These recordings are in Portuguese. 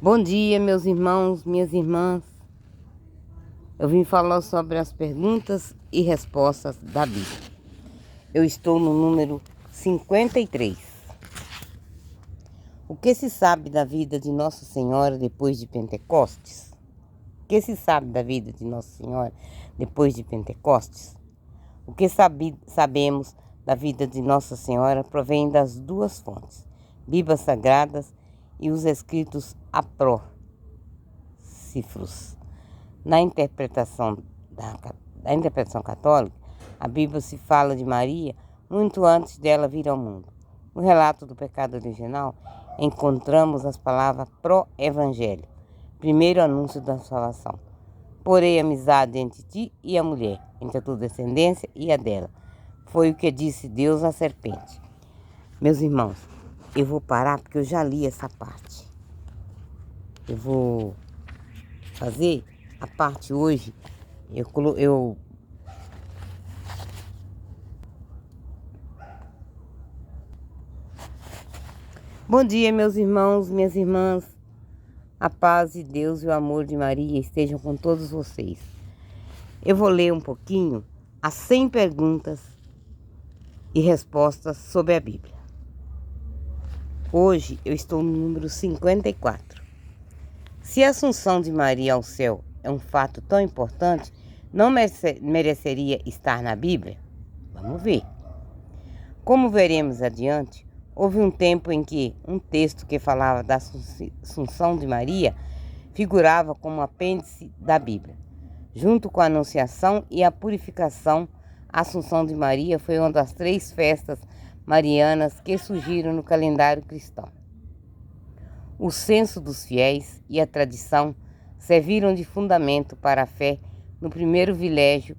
Bom dia, meus irmãos, minhas irmãs. Eu vim falar sobre as perguntas e respostas da Bíblia. Eu estou no número 53. O que se sabe da vida de Nossa Senhora depois de Pentecostes? O que se sabe da vida de Nossa Senhora depois de Pentecostes? O que sabemos da vida de Nossa Senhora provém das duas fontes, Bíblias Sagradas e os escritos apócrifos. Na interpretação católica, a Bíblia se fala de Maria muito antes dela vir ao mundo. No relato do pecado original, encontramos as palavras pró-evangelho, primeiro anúncio da salvação. Porém, amizade entre ti e a mulher, entre a tua descendência e a dela. Foi o que disse Deus à serpente. Meus irmãos, eu vou parar porque eu já li essa parte. Eu vou fazer a parte hoje. Bom dia, meus irmãos, minhas irmãs. A paz de Deus e o amor de Maria estejam com todos vocês. Eu vou ler um pouquinho as 100 perguntas e respostas sobre a Bíblia. Hoje eu estou no número 54. Se a Assunção de Maria ao céu é um fato tão importante, não mereceria estar na Bíblia? Vamos ver. Como veremos adiante, houve um tempo em que um texto que falava da Assunção de Maria figurava como apêndice da Bíblia. Junto com a Anunciação e a Purificação, a Assunção de Maria foi uma das 3 festas marianas que surgiram no calendário cristão. O censo dos fiéis e a tradição serviram de fundamento para a fé no primeiro vilégio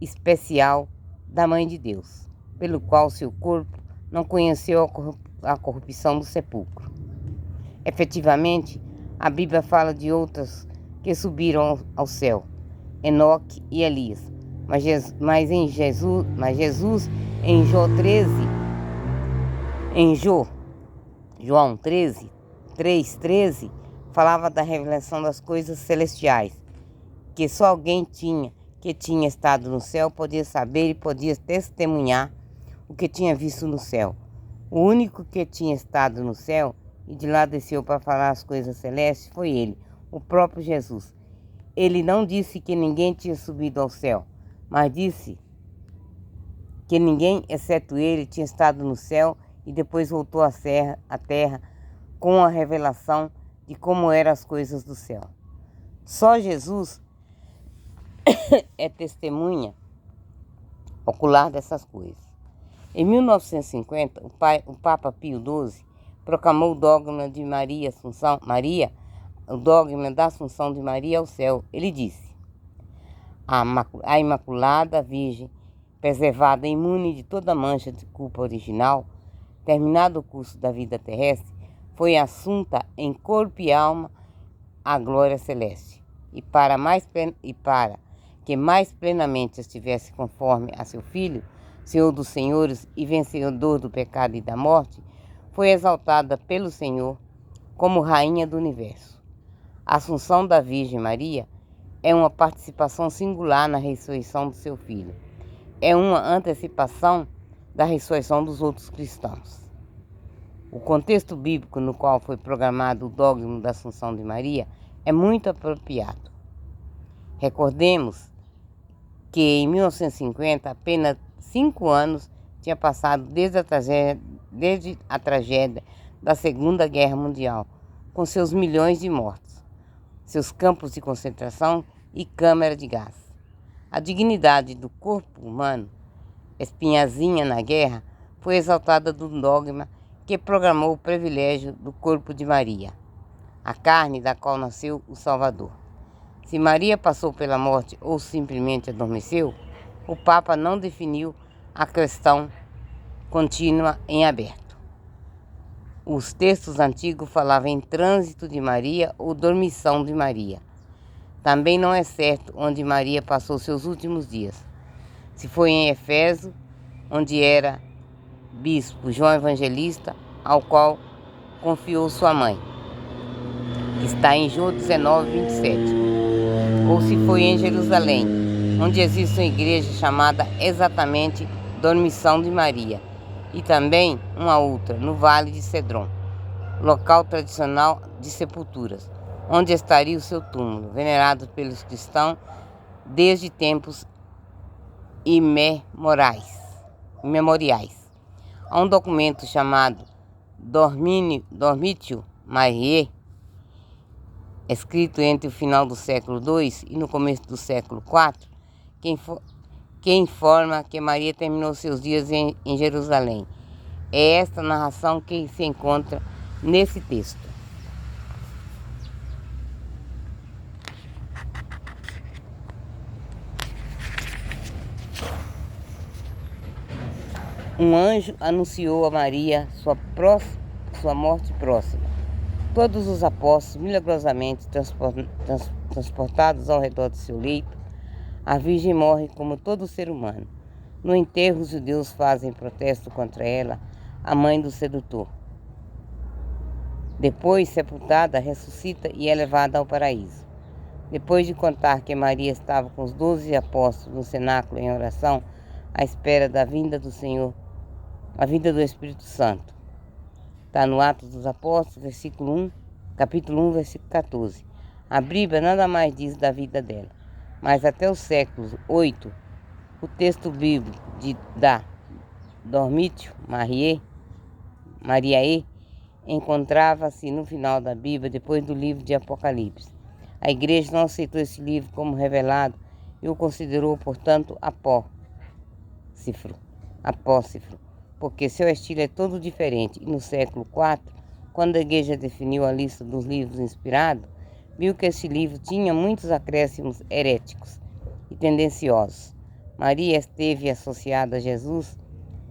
especial da Mãe de Deus, pelo qual seu corpo não conheceu a corrupção do sepulcro. Efetivamente, a Bíblia fala de outras que subiram ao céu, Enoque e Elias, mas Jesus em João 3:13, falava da revelação das coisas celestiais, que só alguém que tinha estado no céu podia saber e podia testemunhar o que tinha visto no céu. O único que tinha estado no céu e de lá desceu para falar as coisas celestes foi ele, o próprio Jesus. Ele não disse que ninguém tinha subido ao céu, mas disse que ninguém, exceto ele, tinha estado no céu e depois voltou à terra com a revelação de como eram as coisas do céu. Só Jesus é testemunha ocular dessas coisas. Em 1950, o Papa Pio XII proclamou o dogma de o dogma da Assunção de Maria ao céu. Ele disse: a Imaculada Virgem, preservada imune de toda mancha de culpa original, terminado o curso da vida terrestre, foi assunta em corpo e alma à glória celeste, e para que mais plenamente estivesse conforme a seu Filho, Senhor dos senhores e vencedor do pecado e da morte, foi exaltada pelo Senhor como Rainha do Universo. A Assunção da Virgem Maria é uma participação singular na ressurreição do seu Filho. É uma antecipação da ressurreição dos outros cristãos. O contexto bíblico no qual foi programado o dogma da Assunção de Maria é muito apropriado. Recordemos que em 1950, apenas 5 anos tinha passado desde a tragédia da Segunda Guerra Mundial, com seus milhões de mortos, seus campos de concentração e câmara de gás. A dignidade do corpo humano, espinhazinha na guerra, foi exaltada do dogma que programou o privilégio do corpo de Maria, a carne da qual nasceu o Salvador. Se Maria passou pela morte ou simplesmente adormeceu, o Papa não definiu a questão contínua em aberto. Os textos antigos falavam em trânsito de Maria ou dormição de Maria. Também não é certo onde Maria passou seus últimos dias. Se foi em Éfeso, onde era bispo João Evangelista, ao qual confiou sua mãe. está em João 19, 27. Ou se foi em Jerusalém, onde existe uma igreja chamada exatamente Dormição de Maria, e também uma outra no Vale de Cedron, local tradicional de sepulturas, onde estaria o seu túmulo, venerado pelos cristãos desde tempos imemoriais. Há um documento chamado Dormitio Mariae, escrito entre o final do século II e no começo do século IV, que informa que Maria terminou seus dias em Jerusalém. É esta narração que se encontra nesse texto. Um anjo anunciou a Maria sua morte próxima. Todos os apóstolos, milagrosamente transportados ao redor de seu leito, a Virgem morre como todo ser humano. No enterro, os judeus fazem protesto contra ela, a mãe do sedutor. Depois, sepultada, ressuscita e é levada ao paraíso. Depois de contar que Maria estava com os 12 apóstolos no cenáculo em oração, à espera da vinda do Senhor, a vinda do Espírito Santo. Está no Atos dos Apóstolos, capítulo 1, versículo 14. A Bíblia nada mais diz da vida dela, mas até o século VIII, o texto bíblico da Dormitio Mariae encontrava-se no final da Bíblia, depois do livro de Apocalipse. A igreja não aceitou esse livro como revelado e o considerou, portanto, apócrifo, porque seu estilo é todo diferente. E no século IV, quando a igreja definiu a lista dos livros inspirados, viu que esse livro tinha muitos acréscimos heréticos e tendenciosos. Maria esteve associada a Jesus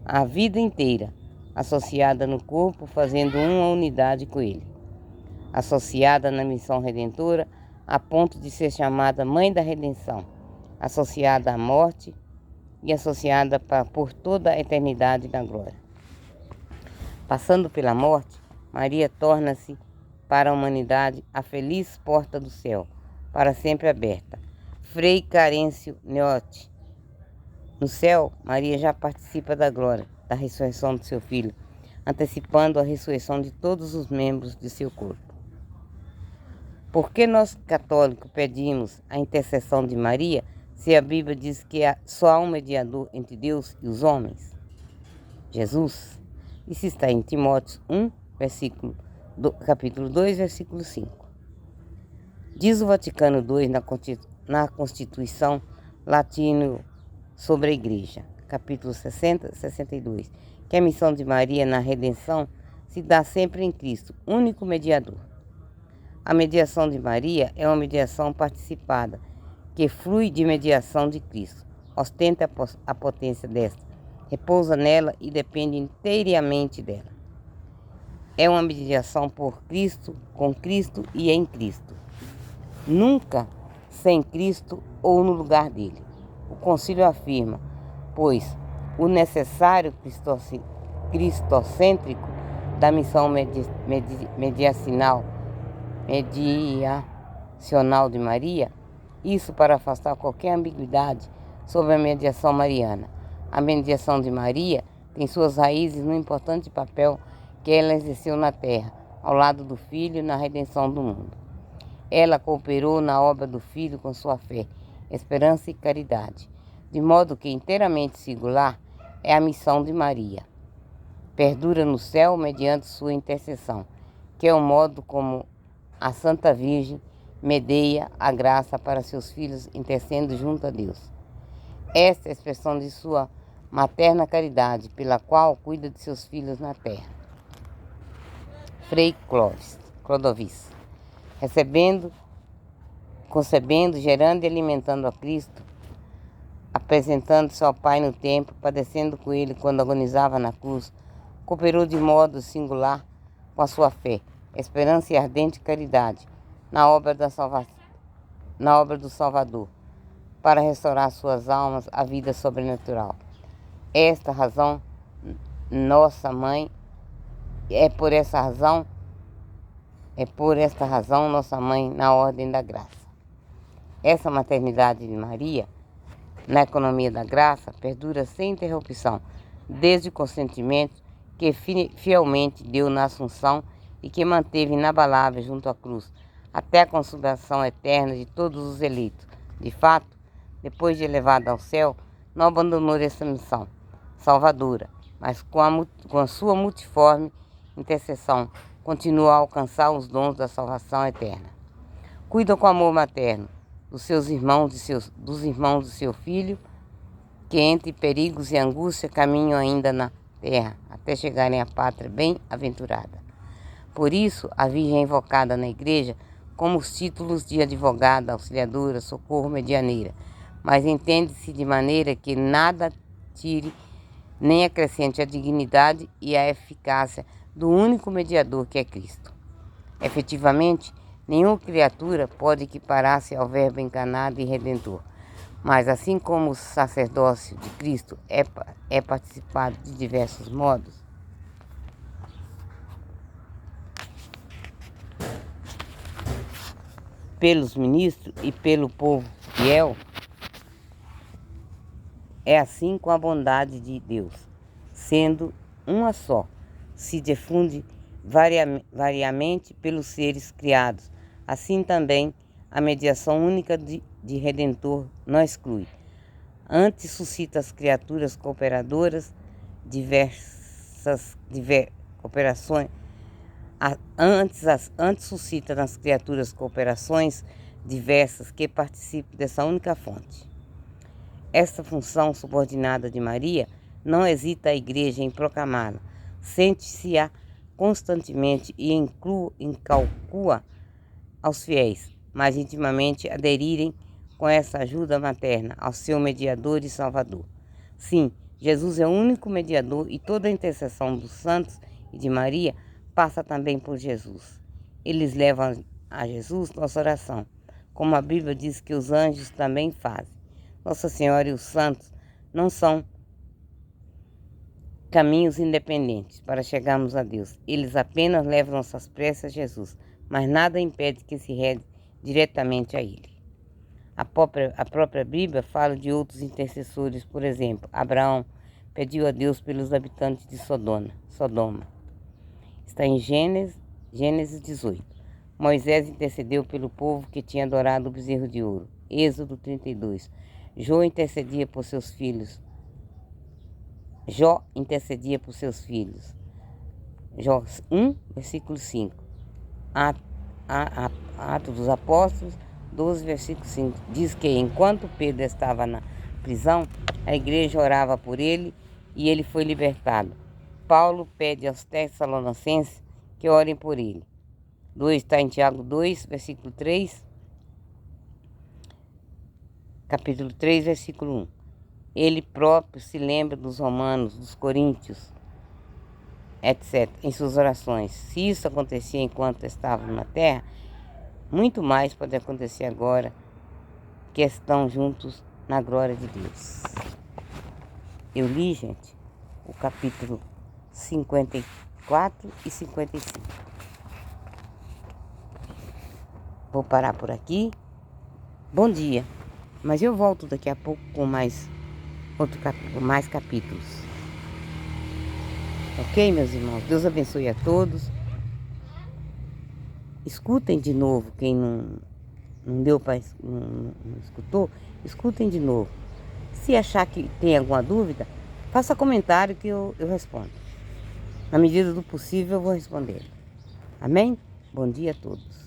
a vida inteira, associada no corpo, fazendo uma unidade com ele, associada na missão redentora, a ponto de ser chamada Mãe da Redenção, associada à morte e associada por toda a eternidade na glória. Passando pela morte, Maria torna-se para a humanidade a feliz porta do céu, para sempre aberta. Frei Carêncio Neote. No céu, Maria já participa da glória, da ressurreição do seu filho, antecipando a ressurreição de todos os membros de seu corpo. Por que nós católicos pedimos a intercessão de Maria, se a Bíblia diz que só há um mediador entre Deus e os homens? Jesus. Isso está em Timóteo 1, capítulo 2, versículo 5. Diz o Vaticano II na Constituição Latino sobre a Igreja, capítulo 60, 62, que a missão de Maria na redenção se dá sempre em Cristo, único mediador. A mediação de Maria é uma mediação participada, que flui de mediação de Cristo, ostenta a potência desta, repousa nela e depende inteiramente dela. É uma mediação por Cristo, com Cristo e em Cristo. Nunca sem Cristo ou no lugar dele. O concílio afirma, pois, o necessário cristocêntrico da missão mediacional de Maria, isso para afastar qualquer ambiguidade sobre a mediação mariana. A mediação de Maria tem suas raízes no importante papel que ela exerceu na terra, ao lado do Filho na redenção do mundo. Ela cooperou na obra do Filho com sua fé, esperança e caridade, de modo que inteiramente singular é a missão de Maria. Perdura no céu mediante sua intercessão, que é o modo como a Santa Virgem medeia a graça para seus filhos, intercedendo junto a Deus. Esta é a expressão de sua materna caridade, pela qual cuida de seus filhos na terra. Frei Clodovis. Concebendo, gerando e alimentando a Cristo, apresentando-se ao Pai no templo, padecendo com ele quando agonizava na cruz, cooperou de modo singular com a sua fé, esperança e ardente caridade na obra do Salvador, para restaurar suas almas à vida sobrenatural. Esta razão, nossa mãe, é por essa razão É por esta razão nossa mãe na ordem da graça. Essa maternidade de Maria, na economia da graça, perdura sem interrupção, desde o consentimento que fielmente deu na Assunção e que manteve inabalável junto à cruz, até a consumação eterna de todos os eleitos. De fato, depois de elevada ao céu, não abandonou essa missão salvadora, mas com a sua multiforme intercessão, continua a alcançar os dons da salvação eterna. Cuida com amor materno dos irmãos do seu filho, que entre perigos e angústia caminham ainda na terra, até chegarem à pátria bem-aventurada. Por isso, a Virgem é invocada na Igreja como os títulos de advogada, auxiliadora, socorro, medianeira, mas entende-se de maneira que nada tire nem acrescente a dignidade e a eficácia do único mediador que é Cristo. Efetivamente, nenhuma criatura pode equiparar-se ao Verbo encarnado e Redentor, mas assim como o sacerdócio de Cristo é participado de diversos modos, pelos ministros e pelo povo fiel, é assim com a bondade de Deus, sendo uma só, se difunde variamente pelos seres criados. Assim também a mediação única de Redentor não exclui. Antes suscita as criaturas cooperadoras cooperações. Antes suscita nas criaturas cooperações diversas que participam dessa única fonte. Esta função subordinada de Maria não hesita a Igreja em proclamá-la, sente-se-a constantemente e incalcua aos fiéis, mais intimamente aderirem com essa ajuda materna ao seu mediador e salvador. Sim, Jesus é o único mediador e toda a intercessão dos santos e de Maria passa também por Jesus. Eles levam a Jesus nossa oração, como a Bíblia diz que os anjos também fazem. Nossa Senhora e os santos não são caminhos independentes para chegarmos a Deus. Eles apenas levam nossas preces a Jesus, mas nada impede que se reze diretamente a Ele. A própria Bíblia fala de outros intercessores, por exemplo, Abraão pediu a Deus pelos habitantes de Sodoma. Está em Gênesis 18. Moisés intercedeu pelo povo que tinha adorado o bezerro de ouro. Êxodo 32. Jó intercedia por seus filhos. Jó 1, versículo 5. Atos dos Apóstolos 12, versículo 5. Diz que enquanto Pedro estava na prisão, a igreja orava por ele e ele foi libertado. Paulo pede aos Tessalonicenses que orem por ele. 2 está em Tiago 2, versículo 3. Capítulo 3, versículo 1. Ele próprio se lembra dos romanos, dos coríntios, etc., em suas orações. Se isso acontecia enquanto estavam na terra, muito mais pode acontecer agora que estão juntos na glória de Deus. Eu li, gente, o capítulo 54 e 55. Vou parar por aqui. Bom dia. Mas eu volto daqui a pouco com mais capítulos. Ok, meus irmãos? Deus abençoe a todos. Escutem de novo. Quem não escutou, escutem de novo. Se achar que tem alguma dúvida, faça comentário que eu respondo. Na medida do possível, eu vou responder. Amém? Bom dia a todos.